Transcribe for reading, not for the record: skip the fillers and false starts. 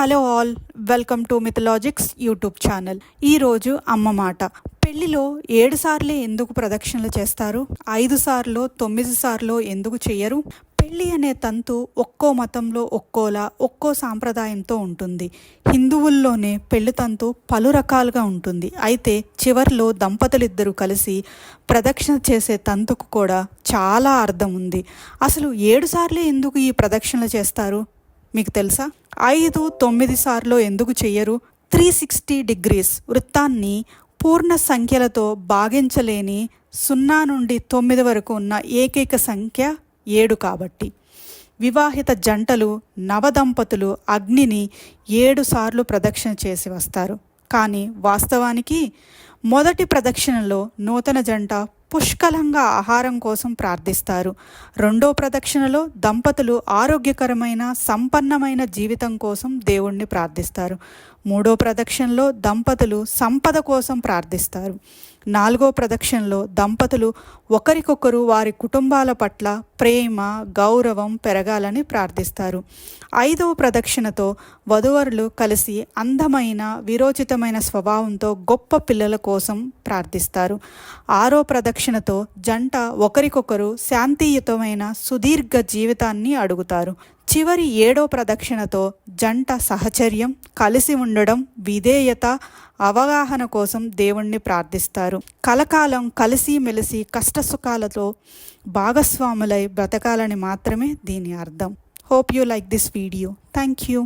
Hello all, welcome to Mythologics YouTube channel. ఈరోజు అమ్మ మాట. పెళ్లిలో 7 సార్లే ఎందుకు ప్రదక్షిణలు చేస్తారు? 5 సార్లో 9 సార్లో ఎందుకు చెయ్యరు? పెళ్ళి అనే తంతు ఒక్కో మతంలో ఒక్కోలా, ఒక్కో సాంప్రదాయంతో ఉంటుంది. హిందువుల్లోనే పెళ్లి తంతు పలు రకాలుగా ఉంటుంది. అయితే చివర్లో దంపతులిద్దరూ కలిసి ప్రదక్షిణ చేసే తంతుకు కూడా చాలా అర్థం ఉంది. అసలు 7 సార్లే ఎందుకు ఈ ప్రదక్షిణలు చేస్తారు మీకు తెలుసా? 5, 9 సార్లు ఎందుకు చెయ్యరు? 360 డిగ్రీస్ వృత్తాన్ని పూర్ణ సంఖ్యలతో భాగించలేని 0 నుండి 9 వరకు ఉన్న ఏకైక సంఖ్య 7 కాబట్టి. వివాహిత జంటలు, నవదంపతులు అగ్నిని 7 సార్లు ప్రదక్షిణ చేసి వస్తారు. కానీ వాస్తవానికి మొదటి ప్రదక్షిణలో నూతన జంట పుష్కలంగా ఆహారం కోసం ప్రార్థిస్తారు. రెండో ప్రదక్షిణలో దంపతులు ఆరోగ్యకరమైన సంపన్నమైన జీవితం కోసం దేవుణ్ణి ప్రార్థిస్తారు. మూడో ప్రదక్షిణలో దంపతులు సంపద కోసం ప్రార్థిస్తారు. నాలుగో ప్రదక్షిణలో దంపతులు ఒకరికొకరు వారి కుటుంబాల పట్ల ప్రేమ, గౌరవం పెరగాలని ప్రార్థిస్తారు. ఐదవ ప్రదక్షిణతో వధూవరులు కలిసి అందమైన, విరోచితమైన స్వభావంతో గొప్ప పిల్లల కోసం ప్రార్థిస్తారు. ఆరో ప్రదక్షిణతో జంట ఒకరికొకరు శాంతియుతమైన సుదీర్ఘ జీవితాన్ని అడుగుతారు. చివరి 7వ ప్రదక్షిణతో జంట సహచర్యం, కలిసి ఉండడం, విధేయత, అవగాహన కోసం దేవుణ్ణి ప్రార్థిస్తారు. కలకాలం కలిసి మెలిసి కష్టసుఖాలతో భాగస్వాములై బ్రతకాలని మాత్రమే దీని అర్థం. Hope you like this video. Thank you.